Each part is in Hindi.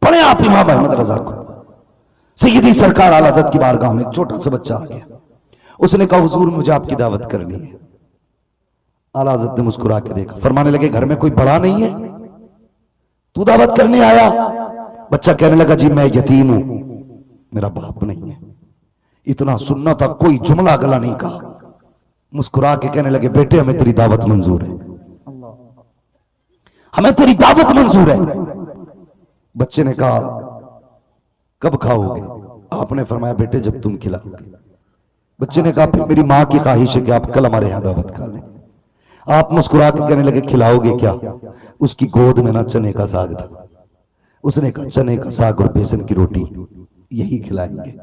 पढ़े आप इमाम अहमद रजा को। सैयदी सरकार आला हज़रत की बारगाह में एक छोटा सा बच्चा आ गया। उसने कहा हुजूर मुझे आपकी दावत करनी है। आला हज़रत ने मुस्कुरा के देखा, फरमाने लगे घर में कोई बड़ा नहीं है, तू दावत करने आया? बच्चा कहने लगा जी मैं यतीम हूं, मेरा बाप नहीं है। इतना सुनना था, कोई जुमला गला नहीं कहा। मुस्कुरा के कहने लगे बेटे हमें तेरी दावत मंजूर है, हमें तेरी दावत मंजूर है। बच्चे ने कहा कब खाओगे? आपने फरमाया बेटे जब तुम खिलाओगे। बच्चे ने कहा फिर मेरी मां की ख्वाहिश है कि आप कल हमारे यहां दावत खा लें। आप मुस्कुरा के कहने लगे खिलाओगे क्या? उसकी गोद में ना चने का साग था। उसने कहा चने का साग और बेसन की रोटी यही खिलाएंगे।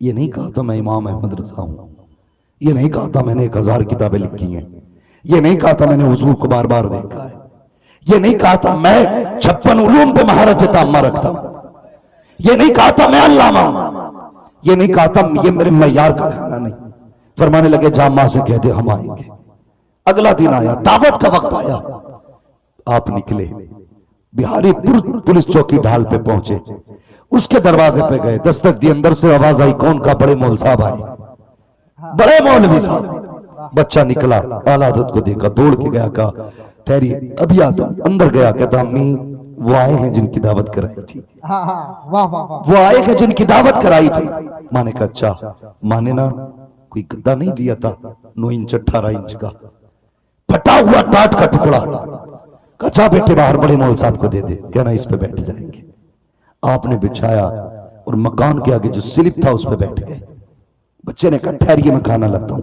ये नहीं कहा था मैं इमाम अहमद रजा हूं, ये नहीं कहा था मैंने 1000 किताबें लिखी हैं, ये नहीं कहा था मैंने हुजूर को बार बार देखा है, ये नहीं कहा था मैं 56 उलूम पे महारत ताम्मा रखता हूं, ये नहीं कहा था मैं अल्लामा हूं, ये नहीं कहा था ये मेरे मैयार का खाना नहीं। फरमाने लगे जामा से कहते हम आएंगे। अगला दिन आया, दावत का वक्त आया, आप निकले, बिहारी पुलिस चौकी ढाल पे पहुंचे, उसके दरवाजे पे गए, दस्तक दी, अंदर से आवाज आई कौन का? बड़े मौल साहब आए, बड़े मौलवी साहब। बच्चा निकला, आला हज़रत को देखा, दौड़ के गया, कहा ठहरिए अभी आता हूं। अंदर गया, कहता अम्मी वो आए हैं जिनकी दावत कराई थी, वो आए हैं जिनकी दावत कराई थी। माँ ने कहा अच्छा, माने ना कोई गद्दा नहीं दिया था 9 इंच 18 इंच का फटा हुआ टाट का टुकड़ा? कचा बेटे बाहर बड़े मौल साहब को दे दे, कहना इस पे बैठ जाएंगे। आपने बिछाया और मकान के आगे जो स्लिप था उस पे बैठ गए। बच्चे ने कहा ठहरिए मैं खाना लगता हूं।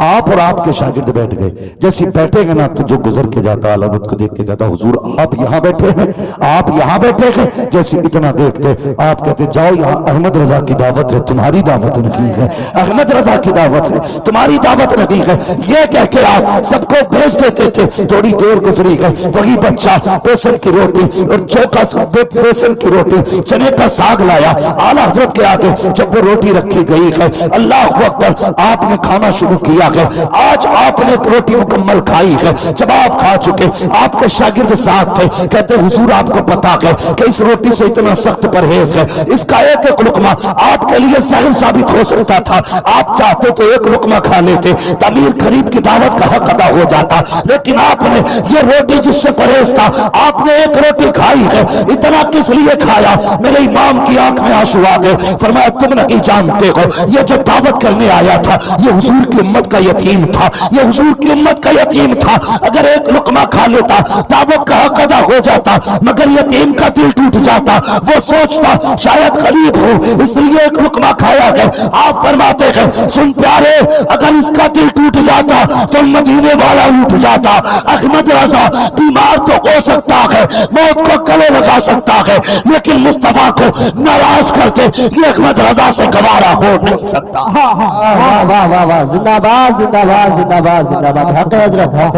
आप और आपके शागिर्द बैठ गए। जैसे बैठेंगे ना तो जो गुजर के जाता आला हज़रत को देख के कहता हुजूर आप यहां बैठे हैं, आप यहां बैठे हैं। जैसे इतना देखते आप कहते जाओ यहां अहमद रजा की दावत है, तुम्हारी दावत नहीं है, अहमद रजा की दावत है, तुम्हारी दावत नहीं है। ये कह के आप सबको भेज देते थे। थोड़ी देर गुजरी गई, वही बच्चा बेसन की रोटी और चौका बेसन की रोटी चने का साग लाया आला हज़रत के आगे। जब वो रोटी रखी गई है, अल्लाह अकबर, आपने खाना शुरू किया है। आज आपने रोटी मुकम्मल खाई है। जब आप खा चुके, आपके शागिर्द साथ थे, कहते हुजूर आपको पता है कि इस रोटी से इतना सख्त परहेज है, इसका एक एक लुकमा आपके लिए सहल साबित हो सकता था। आप चाहते तो एक लुकमा खा लेते, अमीर गरीब की दावत का हक अदा हो जाता, लेकिन आपने ये रोटी जिससे परहेज था, आपने एक रोटी खाई है। इतना किस लिए खाया? मेरे इमाम की आंख में आंसू आ गए। फरमाया तुम नहीं जानते हो, ये जो दावत करने आया था ये हुजूर की उम्मत का यतीम था, ये हुजूर की उम्मत का यतीम था। अगर एक लुकमा खा लेता दावत का हक अदा हो जाता, मगर यतीम का दिल टूट जाता। वो सोचता शायद गरीब हो इसलिए एक लुकमा खाया है। आप फरमाते हैं सुन प्यारे, अगर इसका दिल टूट जाता तो मदीने वाला उठ जाता। अहमद रजा बीमार तो हो सकता है, मौत को गले लगा सकता है, लेकिन मुस्तफा को नाराज करके ये अहमद रजा से गवारा हो नहीं सकता। वाह वाह वाह वाह, जिंदाबाद जिंदाबाद जिंदाबाद जिंदाबाद, हक हजरत हक।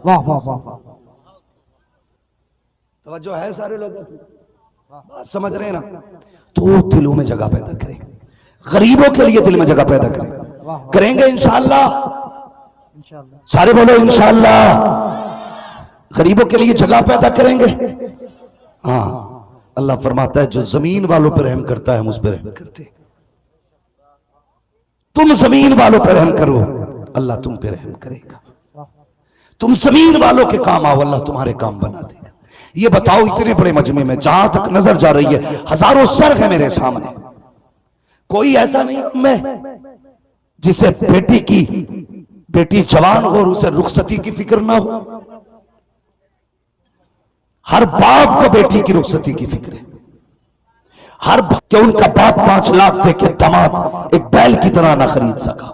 वाह वाह वाह, तवज्जो है सारे लोगों की? बात समझ रहे हैं ना? तो दिलों में जगह पैदा करें, गरीबों के लिए दिल में जगह पैदा करें। करेंगे इंशाअल्लाह, सारे बोलो इंशाअल्लाह। गरीबों के लिए जगह पैदा करेंगे। हाँ, अल्लाह फरमाता है जो जमीन वालों पर रहम करता है हम उस पर रहम करते हैं। तुम जमीन वालों पर रहम करो, अल्लाह तुम पे रहम करेगा। तुम जमीन वालों के काम आओ, अल्लाह तुम्हारे काम बना देगा। ये बताओ इतने बड़े मजमे में जहां तक नजर जा रही है हजारों सर है मेरे सामने, कोई ऐसा नहीं मैं जिसे बेटी जवान हो और उसे रुखसती की फिक्र ना हो। हर बाप को बेटी की रुखसती की फिक्र है। हर कि उनका बाप 5 लाख दे के दामाद एक बैल की तरह ना खरीद सका।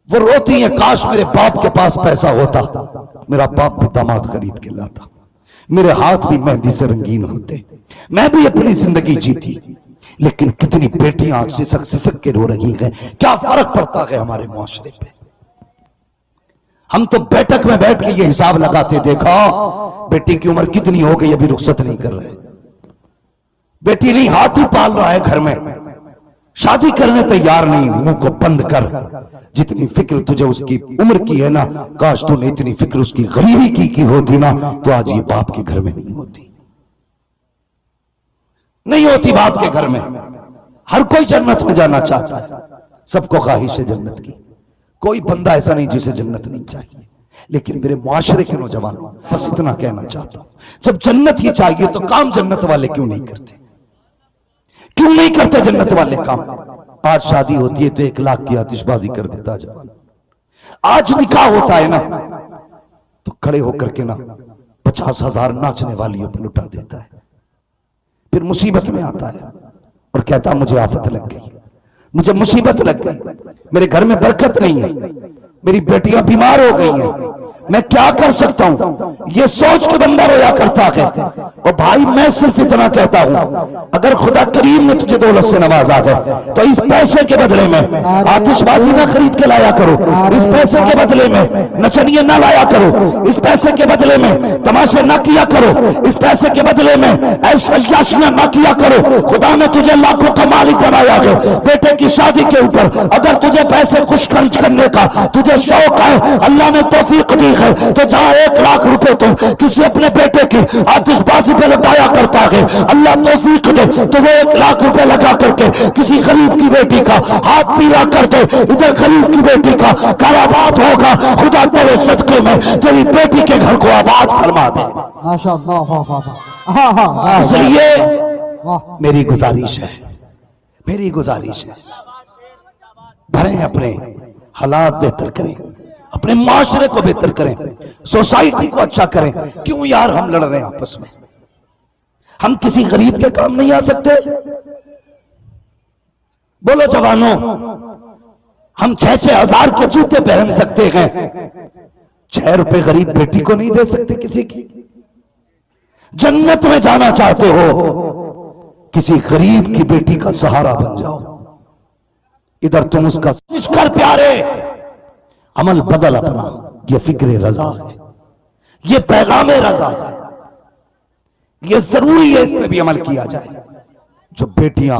वो रोती है काश मेरे बाप के पास पैसा होता, मेरा बाप भी दामाद खरीद के लाता, मेरे हाथ भी मेहंदी से रंगीन होते, मैं भी अपनी जिंदगी जीती। लेकिन कितनी बेटियां आज सिसक के रो रही हैं। क्या फर्क पड़ता है हमारे मुआशरे पे? हम तो बैठक में बैठ के ये हिसाब लगाते, देखा बेटी की उम्र कितनी हो गई अभी रुखसत नहीं कर रहे, बेटी नहीं हाथ ही पाल रहा है घर में, शादी करने तैयार नहीं, मुंह को बंद कर। जितनी फिक्र तुझे उसकी उम्र की है ना, काश तूने इतनी फिक्र उसकी गरीबी की होती ना तो आज ये बाप के घर में नहीं होती। नहीं होती बाप के घर में। हर कोई जन्नत में जाना चाहता है, सबको ख्वाहिश है जन्नत की। कोई बंदा ऐसा नहीं जिसे जन्नत नहीं चाहिए। लेकिन मेरे मुआशरे के नौजवानों, बस इतना कहना चाहता हूं, जब जन्नत ही चाहिए तो काम जन्नत वाले क्यों नहीं करते? क्यों नहीं करते जन्नत वाले काम? आज शादी होती है तो 1 लाख की आतिशबाजी कर देता जवान। आज निकाह होता है ना तो खड़े होकर के ना 50,000 नाचने वालियों पर लुटा देता है। फिर मुसीबत में आता है और कहता मुझे आफत लग गई, मुझे मुसीबत लग गई, मेरे घर में बरकत नहीं है, मेरी बेटियां बीमार हो गई हैं, मैं क्या कर सकता हूं? ये सोच के बंदा रोया करता है। और भाई मैं सिर्फ इतना कहता हूं, अगर खुदा करीम ने तुझे दौलत से नवाजा है तो इस पैसे के बदले में आतिशबाजी ना खरीद के लाया करो, इस पैसे के बदले में नचनिए ना लाया करो, इस पैसे के बदले में तमाशे ना किया करो, इस पैसे के बदले में ऐशयाशियां ना किया करो। खुदा ने तुझे लाखों का मालिक बनाया है। बेटे की शादी के ऊपर अगर तुझे पैसे खुश खर्च करने का तुझे शौक है, अल्लाह ने तौफीक दी है, तो जहां 1 लाख रुपए तुम किसी अपने बेटे की आतिशबाजी पे लगाया करता है, अल्लाह तौफीक दे तो वो 1 लाख रुपए लगा करके किसी गरीब की बेटी का हाथ पीला कर दे, इधर गरीब की बेटी का काराबाद होगा। खुदा तेरे सदके में तेरी बेटी के घर को आबाद फरमा दे। इसलिए मेरी गुजारिश है, मेरी गुजारिश है, भरें अपने हालात बेहतर करें, अपने माशरे को बेहतर करें, सोसाइटी को अच्छा करें। क्यों यार हम लड़ रहे हैं आपस में? हम किसी गरीब के काम नहीं आ सकते? बोलो जवानों, हम 6-6 हजार के जूते पहन सकते हैं, 6 रुपए गरीब बेटी को नहीं दे सकते किसी की? जन्नत में जाना चाहते हो, किसी गरीब की बेटी का सहारा बन जाओ। इधर तुम उसका कर प्यारे अमल बदल अपना, ये फिक्र रजा है, ये पैगाम रजा है, ये जरूरी है, इस पे भी अमल किया जाए। जो बेटियां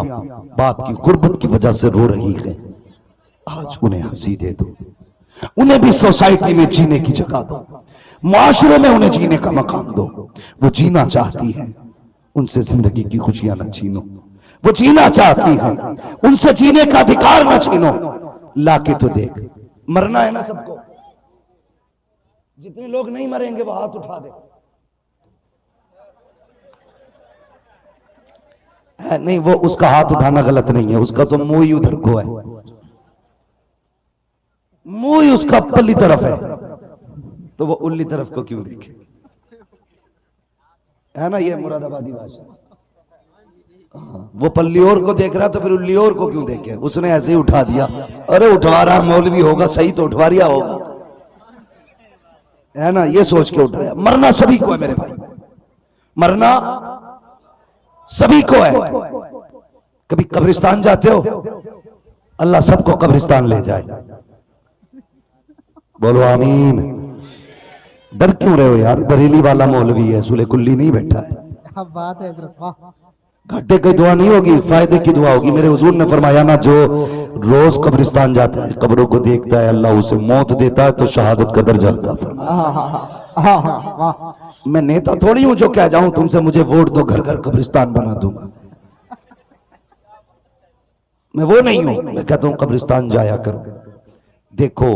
बाप की गुर्बत की वजह से रो रही है, आज उन्हें हंसी दे दो, उन्हें भी सोसाइटी में जीने की जगह दो, माशरे में उन्हें जीने का मकाम दो। वो जीना चाहती है, उनसे जिंदगी की खुशियां न छीनो। वो जीना चाहती है, उनसे जीने का अधिकार न छीनो। लाके तो देख, मरना है ना सबको। जितने लोग नहीं मरेंगे वो हाथ उठा दे। नहीं, वो उसका हाथ उठाना गलत नहीं है, उसका तो मुंह ही उधर को है, मुंह ही उसका पल्ली तरफ है, तो वो उल्ली तरफ को क्यों देखे? है ना, ये मुरादाबादी भाषा। वो पल्ली और को देख रहा तो फिर उल्ली और को क्यों देखे? उसने ऐसे ही उठा दिया। अरे उठवा रहा मौलवी होगा, सही तो उठवा रिया होगा, है ना, ये सोच के उठाया। मरना सभी को है मेरे भाई, मरना सभी को है। कभी कब्रिस्तान जाते हो? अल्लाह सबको कब्रिस्तान ले जाए। बोलो आमीन। डर क्यों रहे हो यार? बरेली वाला मौलवी है, सुले कुल्ली नहीं बैठा है। बात है, घाटे की दुआ नहीं होगी, फायदे की दुआ होगी। मेरे हुजूर ने फरमाया ना, जो रोज कब्रिस्तान जाता है, कब्रों को देखता है, अल्लाह उसे मौत देता है तो शहादत का दर्जा अता फरमाता। मैं नेता थोड़ी हूं जो कह जाऊं तुमसे मुझे वोट दो, घर घर कब्रिस्तान बना दूंगा। मैं वो नहीं हूं। मैं कहता हूं कब्रिस्तान जाया करो, देखो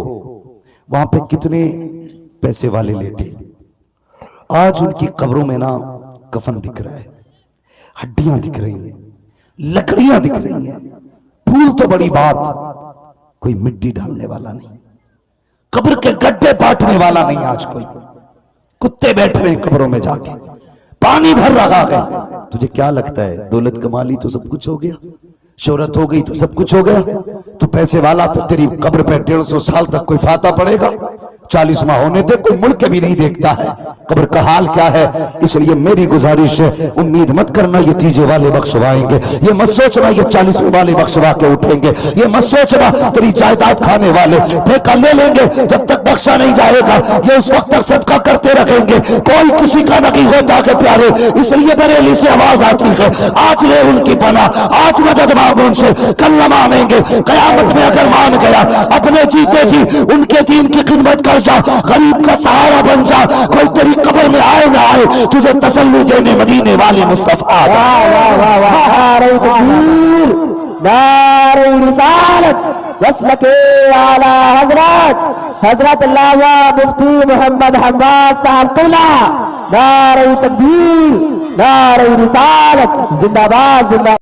वहां पे कितने पैसे वाले लेटे। आज उनकी कब्रों में ना कफन दिख रहा है, हड्डियां दिख रही हैं, लकड़ियां दिख रही हैं, फूल तो बड़ी बात, कोई मिट्टी डालने वाला नहीं, कब्र के गड्ढे बांटने वाला नहीं। आज कोई कुत्ते बैठ रहे हैं कब्रों में जाके, पानी भर रहा है। तुझे क्या लगता है दौलत कमा ली तो सब कुछ हो गया? शोहरत हो गई तो सब कुछ हो गया? तो पैसे वाला तो तेरी कब्र पे 150 साल तक कोई फाता पड़ेगा? 40 माह होने दे, कोई मुड़ के भी नहीं देखता है कब्र का हाल क्या है। इसलिए मेरी गुजारिश है, उम्मीद मत करना ये तीजे वाले बख्शवाएंगे, ये मत सोचना ये 40वें वाले बख्शवा के उठेंगे, ये मत सोचना तेरी जायदाद खाने वाले ठेका ले लेंगे जब तक बख्शा नहीं जाएगा, ये उस वक्त तक सदका करते रखेंगे। कोई किसी का नहीं होता के प्यारे। इसलिए बरेली से आवाज आती है, आज ले उनकी पना, आज मदद मांगो उनसे, कल न मानेंगे। कयामत में अगर मान गया अपने जीते जी उनके दीन की खिदमत कर कर जा, गरीब का सहारा बन जा, कोई तेरी कब्र में आए ना आए, तुझे तसल्ली देने मदीने वाले मुस्तफा आ जा। वाह वाह वाह, नारे तकबीर, नारे रिसालत, वस्लके आला हजरत हजरत अल्लामा मुफ्ती मोहम्मद हम्माद साहब क़िबला। नारे तकबीर, नारे रिसालत, जिंदाबाद जिंदाबाद।